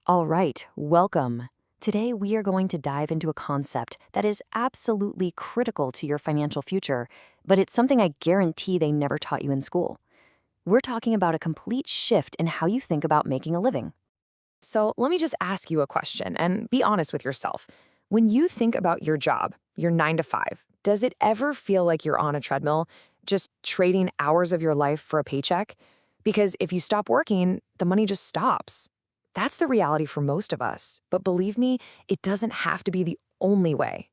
All right, welcome. Today we are going to dive into a concept that is absolutely critical to your financial future, but it's something I guarantee they never taught you in school. We're talking about a complete shift in how you think about making a living. So let me just ask you a question and be honest with yourself. When you think about your job, your 9 to 5, does it ever feel like you're on a treadmill, just trading hours of your life for a paycheck? Because if you stop working, the money just stops. That's the reality for most of us. But believe me, it doesn't have to be the only way.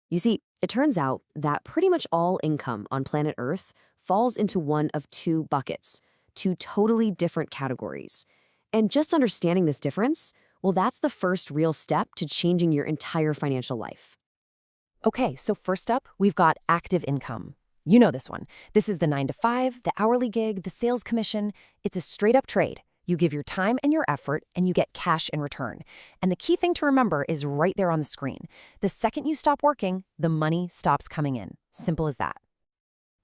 You see, it turns out that pretty much all income on planet Earth falls into one of two buckets, two totally different categories. And just understanding this difference, well, that's the first real step to changing your entire financial life. Okay, so first up, we've got active income. You know this one. This is the 9 to 5, the hourly gig, the sales commission. It's a straight up trade. You give your time and your effort, and you get cash in return. And the key thing to remember is right there on the screen. The second you stop working, the money stops coming in. Simple as that.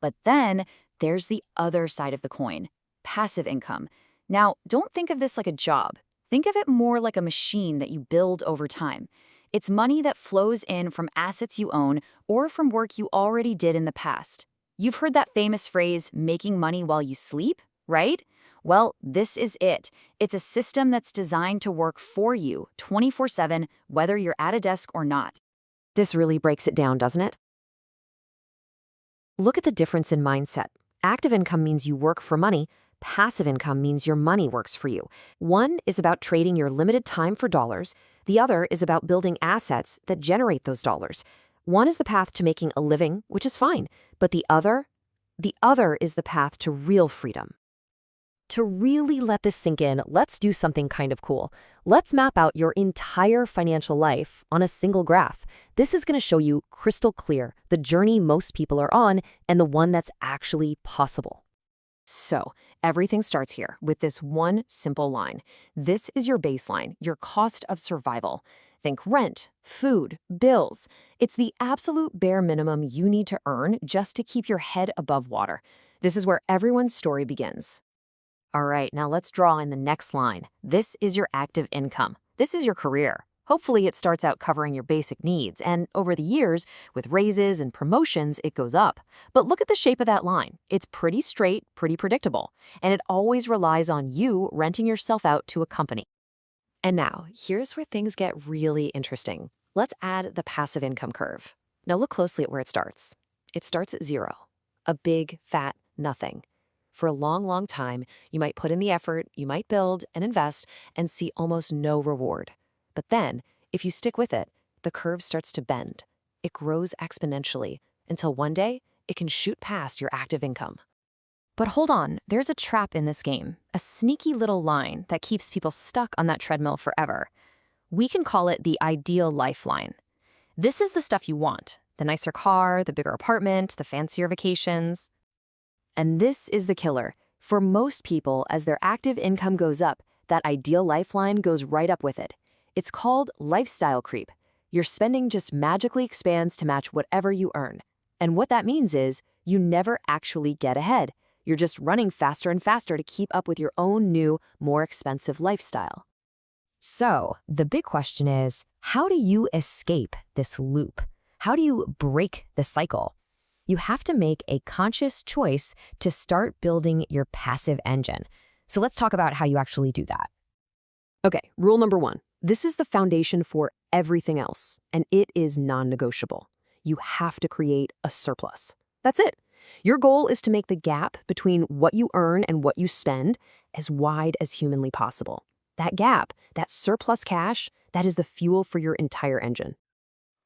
But then there's the other side of the coin, passive income. Now, don't think of this like a job. Think of it more like a machine that you build over time. It's money that flows in from assets you own or from work you already did in the past. You've heard that famous phrase, making money while you sleep, right? Well, this is it. It's a system that's designed to work for you 24/7, whether you're at a desk or not. This really breaks it down, doesn't it? Look at the difference in mindset. Active income means you work for money. Passive income means your money works for you. One is about trading your limited time for dollars. The other is about building assets that generate those dollars. One is the path to making a living, which is fine, but the other is the path to real freedom. To really let this sink in, let's do something kind of cool. Let's map out your entire financial life on a single graph. This is going to show you crystal clear the journey most people are on and the one that's actually possible. So, everything starts here with this one simple line. This is your baseline, your cost of survival. Think rent, food, bills. It's the absolute bare minimum you need to earn just to keep your head above water. This is where everyone's story begins. All right, now let's draw in the next line. This is your active income. This is your career. Hopefully it starts out covering your basic needs, and over the years, with raises and promotions, it goes up. But look at the shape of that line. It's pretty straight, pretty predictable, and it always relies on you renting yourself out to a company. And now, here's where things get really interesting. Let's add the passive income curve. Now look closely at where it starts. It starts at zero, a big, fat nothing. For a long, long time, you might put in the effort, you might build and invest and see almost no reward. But then, if you stick with it, the curve starts to bend. It grows exponentially until one day it can shoot past your active income. But hold on, there's a trap in this game, a sneaky little line that keeps people stuck on that treadmill forever. We can call it the ideal lifeline. This is the stuff you want, the nicer car, the bigger apartment, the fancier vacations. And this is the killer. For most people, as their active income goes up, that ideal lifeline goes right up with it. It's called lifestyle creep. Your spending just magically expands to match whatever you earn. And what that means is you never actually get ahead. You're just running faster and faster to keep up with your own new, more expensive lifestyle. So, the big question is, how do you escape this loop? How do you break the cycle? You have to make a conscious choice to start building your passive engine. So let's talk about how you actually do that. Okay, rule number one. This is the foundation for everything else, and it is non-negotiable. You have to create a surplus. That's it. Your goal is to make the gap between what you earn and what you spend as wide as humanly possible. That gap, that surplus cash, that is the fuel for your entire engine.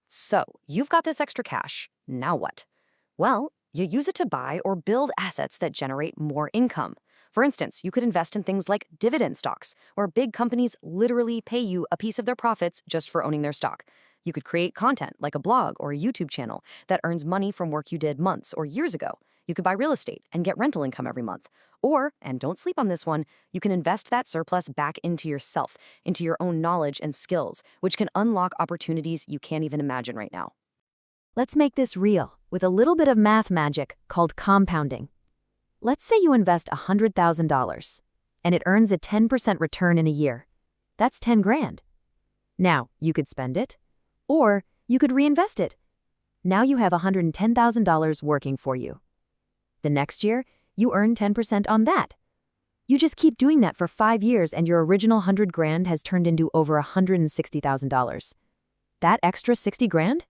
So, you've got this extra cash. Now what? Well, you use it to buy or build assets that generate more income. For instance, you could invest in things like dividend stocks, where big companies literally pay you a piece of their profits just for owning their stock. You could create content like a blog or a YouTube channel that earns money from work you did months or years ago. You could buy real estate and get rental income every month. Or, and don't sleep on this one, you can invest that surplus back into yourself, into your own knowledge and skills, which can unlock opportunities you can't even imagine right now. Let's make this real with a little bit of math magic called compounding. Let's say you invest $100,000 and it earns a 10% return in a year. That's 10 grand. Now, you could spend it, or you could reinvest it. Now you have $110,000 working for you. The next year, you earn 10% on that. You just keep doing that for 5 years and your original 100 grand has turned into over $160,000. That extra 60 grand?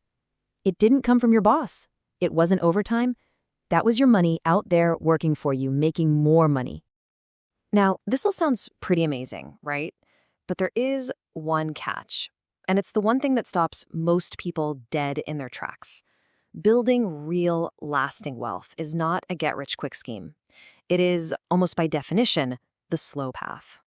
It didn't come from your boss. It wasn't overtime. That was your money out there working for you, making more money. Now, this all sounds pretty amazing, right? But there is one catch, and it's the one thing that stops most people dead in their tracks. Building real, lasting wealth is not a get-rich-quick scheme. It is, almost by definition, the slow path.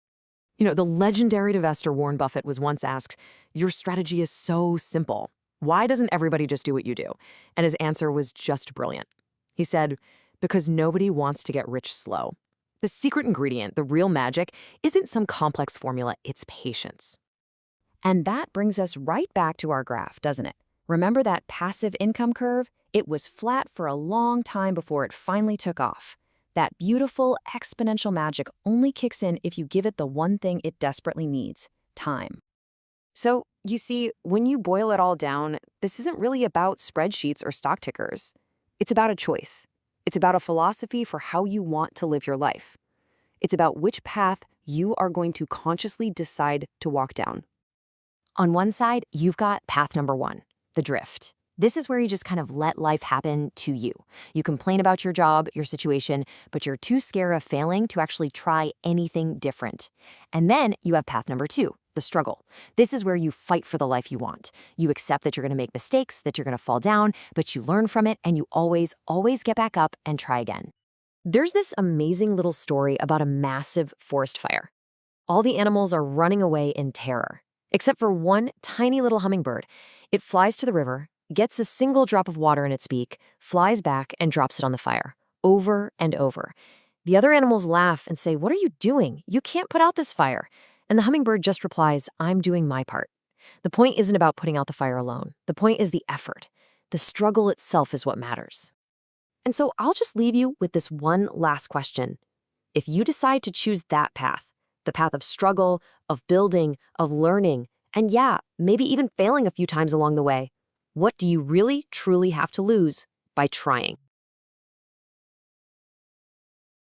The legendary investor Warren Buffett was once asked, "Your strategy is so simple. Why doesn't everybody just do what you do?" And his answer was just brilliant. He said, "Because nobody wants to get rich slow. The secret ingredient, the real magic, isn't some complex formula, it's patience." And that brings us right back to our graph, doesn't it? Remember that passive income curve? It was flat for a long time before it finally took off. That beautiful exponential magic only kicks in if you give it the one thing it desperately needs: time. So, you see, when you boil it all down, this isn't really about spreadsheets or stock tickers. It's about a choice. It's about a philosophy for how you want to live your life. It's about which path you are going to consciously decide to walk down. On one side, you've got path number 1, the drift. This is where you just kind of let life happen to you. You complain about your job, your situation, but you're too scared of failing to actually try anything different. And then you have path number 2, the struggle. This is where you fight for the life you want. You accept that you're going to make mistakes, that you're going to fall down, but you learn from it and you always get back up and try again. There's this amazing little story about a massive forest fire. All the animals are running away in terror, except for one tiny little hummingbird. It flies to the river, gets a single drop of water in its beak, flies back, and drops it on the fire, over and over. The other animals laugh and say, "What are you doing? You can't put out this fire." And the hummingbird just replies, "I'm doing my part." The point isn't about putting out the fire alone. The point is the effort. The struggle itself is what matters. And so I'll just leave you with this one last question. If you decide to choose that path, the path of struggle, of building, of learning, and yeah, maybe even failing a few times along the way, what do you really, truly have to lose by trying?